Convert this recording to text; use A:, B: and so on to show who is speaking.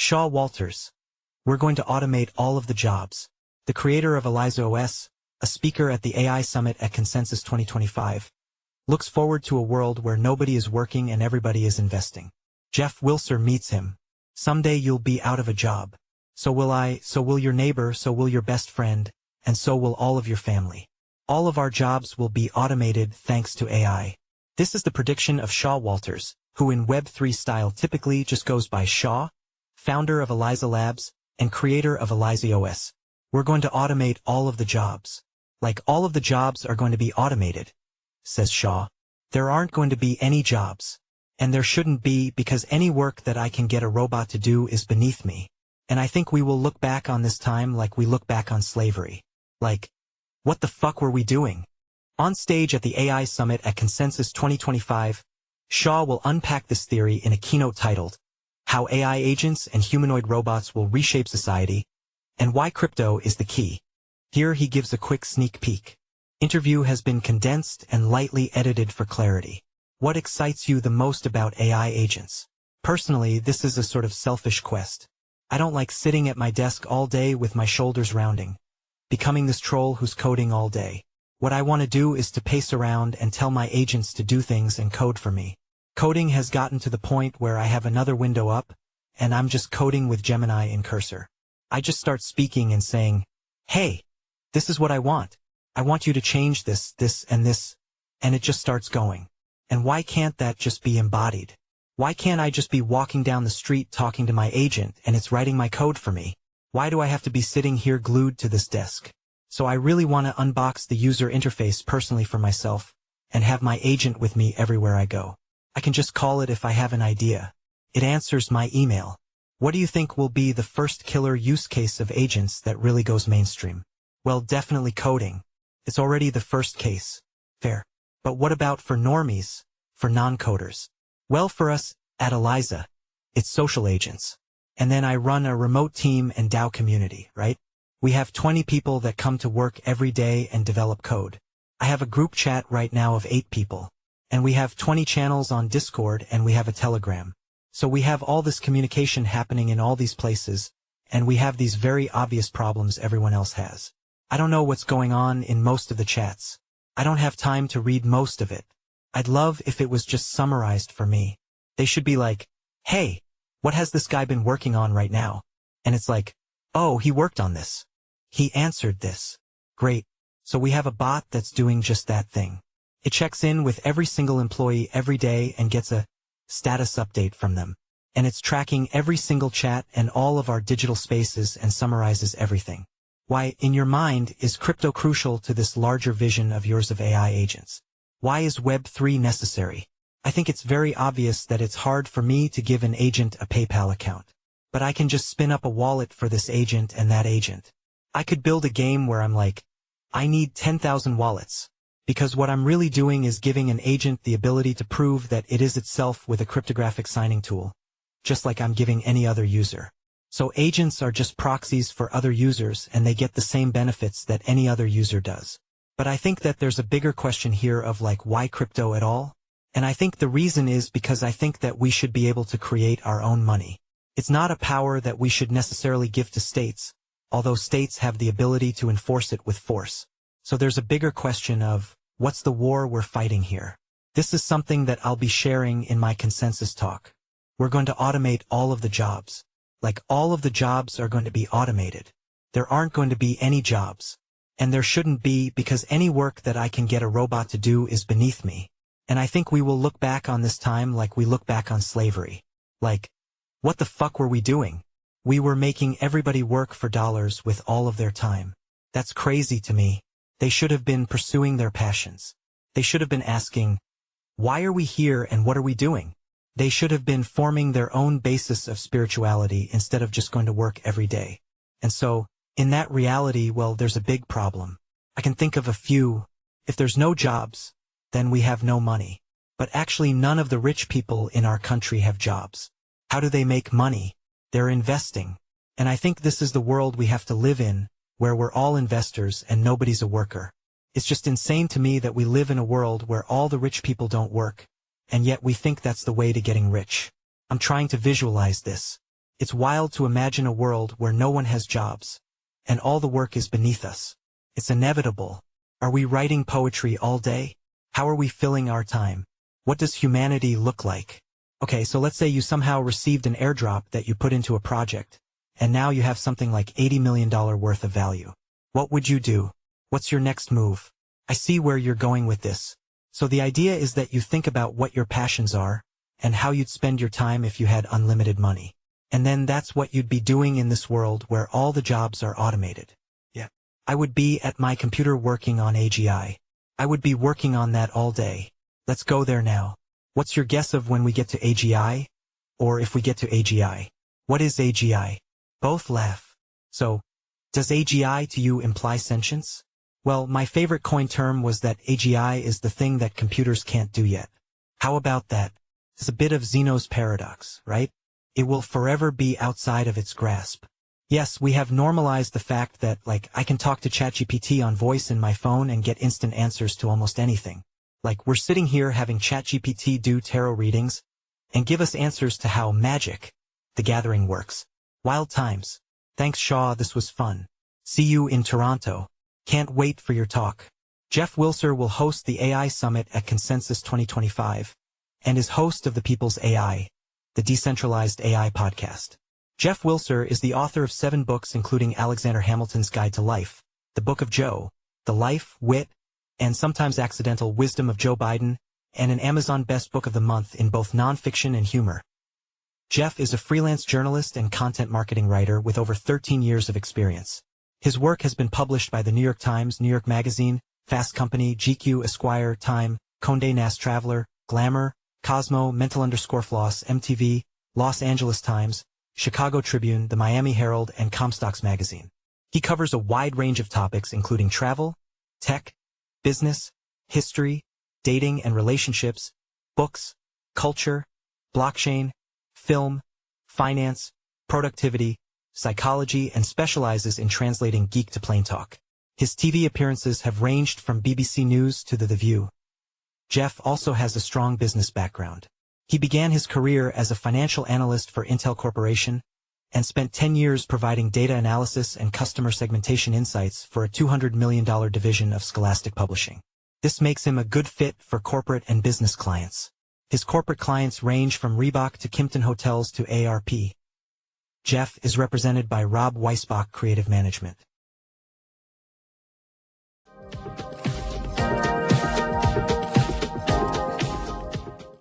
A: Shaw Walters. We're going to automate all of the jobs. The creator of ElizaOS, a speaker at the AI Summit at Consensus 2025, looks forward to a world where nobody is working and everybody is investing. Jeff Wilser meets him. Someday you'll be out of a job. So will I, so will your neighbor, so will your best friend, and so will all of your family. All of our jobs will be automated thanks to AI. This is the prediction of Shaw Walters, who in Web3 style typically just goes by Shaw, founder of Eliza Labs, and creator of ElizaOS. We're going to automate all of the jobs. Like all of the jobs are going to be automated, says Shaw. There aren't going to be any jobs. And there shouldn't be, because any work that I can get a robot to do is beneath me. And I think we will look back on this time like we look back on slavery. Like, what the fuck were we doing? On stage at the AI Summit at Consensus 2025, Shaw will unpack this theory in a keynote titled, How AI Agents and Humanoid Robots Will Reshape Society, and Why Crypto is the Key. Here he gives a quick sneak peek. Interview has been condensed and lightly edited for clarity. What excites you the most about AI agents? Personally, this is a sort of selfish quest. I don't like sitting at my desk all day with my shoulders rounding, becoming this troll who's coding all day. What I want to do is to pace around and tell my agents to do things and code for me. Coding has gotten to the point where I have another window up, and I'm just coding with Gemini in Cursor. I just start speaking and saying, hey, this is what I want. I want you to change this, and it just starts going. And why can't that just be embodied? Why can't I just be walking down the street talking to my agent and it's writing my code for me? Why do I have to be sitting here glued to this desk? So I really want to unbox the user interface personally for myself and have my agent with me everywhere I go. I can just call it if I have an idea. It answers my email. What do you think will be the first killer use case of agents that really goes mainstream? Well, definitely coding. It's already the first case. Fair. But what about for normies, for non-coders? Well, for us, at Eliza, it's social agents. And then I run a remote team and DAO community, right? We have 20 people that come to work every day and develop code. I have a group chat right now of 8 people. And we have 20 channels on Discord and we have a Telegram. So we have all this communication happening in all these places, and we have these very obvious problems everyone else has. I don't know what's going on in most of the chats. I don't have time to read most of it. I'd love if it was just summarized for me. They should be like, hey, what has this guy been working on right now? And it's like, oh, he worked on this. He answered this. Great. So we have a bot that's doing just that thing. It checks in with every single employee every day and gets a status update from them. And it's tracking every single chat and all of our digital spaces and summarizes everything. Why, in your mind, is crypto crucial to this larger vision of yours of AI agents? Why is Web3 necessary? I think it's very obvious that it's hard for me to give an agent a PayPal account. But I can just spin up a wallet for this agent and that agent. I could build a game where I'm like, I need 10,000 wallets. Because what I'm really doing is giving an agent the ability to prove that it is itself with a cryptographic signing tool, just like I'm giving any other user. So agents are just proxies for other users and they get the same benefits that any other user does. But I think that there's a bigger question here of like, why crypto at all? And I think the reason is because I think that we should be able to create our own money. It's not a power that we should necessarily give to states, although states have the ability to enforce it with force. So there's a bigger question of, what's the war we're fighting here? This is something that I'll be sharing in my consensus talk. We're going to automate all of the jobs. Like all of the jobs are going to be automated. There aren't going to be any jobs. And there shouldn't be, because any work that I can get a robot to do is beneath me. And I think we will look back on this time like we look back on slavery. Like, what the fuck were we doing? We were making everybody work for dollars with all of their time. That's crazy to me. They should have been pursuing their passions. They should have been asking, why are we here and what are we doing? They should have been forming their own basis of spirituality instead of just going to work every day. And so, in that reality, well, there's a big problem. I can think of a few. If there's no jobs, then we have no money. But actually none of the rich people in our country have jobs. How do they make money? They're investing. And I think this is the world we have to live in, where we're all investors and nobody's a worker. It's just insane to me that we live in a world where all the rich people don't work, and yet we think that's the way to getting rich. I'm trying to visualize this. It's wild to imagine a world where no one has jobs, and all the work is beneath us. It's inevitable. Are we writing poetry all day? How are we filling our time? What does humanity look like? Okay, so let's say you somehow received an airdrop that you put into a project, and now you have something like $80 million worth of value. What would you do? What's your next move? I see where you're going with this. So the idea is that you think about what your passions are, and how you'd spend your time if you had unlimited money. And then that's what you'd be doing in this world where all the jobs are automated. Yeah. I would be at my computer working on AGI. I would be working on that all day. Let's go there now. What's your guess of when we get to AGI? Or if we get to AGI? What is AGI? Both laugh. So, does AGI to you imply sentience? Well, my favorite coin term was that AGI is the thing that computers can't do yet. How about that? It's a bit of Zeno's paradox, right? It will forever be outside of its grasp. Yes, we have normalized the fact that, I can talk to ChatGPT on voice in my phone and get instant answers to almost anything. We're sitting here having ChatGPT do tarot readings and give us answers to how Magic, the Gathering works. Wild times. Thanks, Shaw, this was fun. See you in Toronto. Can't wait for your talk. Jeff Wilser will host the AI Summit at Consensus 2025 and is host of the People's AI, the decentralized AI podcast. Jeff Wilser is the author of 7 books including Alexander Hamilton's Guide to Life, The Book of Joe, The Life, Wit, and sometimes accidental wisdom of Joe Biden, and an Amazon Best Book of the Month in both nonfiction and humor. Jeff is a freelance journalist and content marketing writer with over 13 years of experience. His work has been published by the New York Times, New York Magazine, Fast Company, GQ, Esquire, Time, Condé Nast Traveler, Glamour, Cosmo, Mental_Floss, MTV, Los Angeles Times, Chicago Tribune, the Miami Herald, and Comstocks Magazine. He covers a wide range of topics including travel, tech, business, history, dating and relationships, books, culture, blockchain, film, finance, productivity, psychology, and specializes in translating geek to plain talk. His TV appearances have ranged from BBC News to The View. Jeff also has a strong business background. He began his career as a financial analyst for Intel Corporation and spent 10 years providing data analysis and customer segmentation insights for a $200 million division of Scholastic Publishing. This makes him a good fit for corporate and business clients. His corporate clients range from Reebok to Kimpton Hotels to ARP. Jeff is represented by Rob Weisbach Creative Management.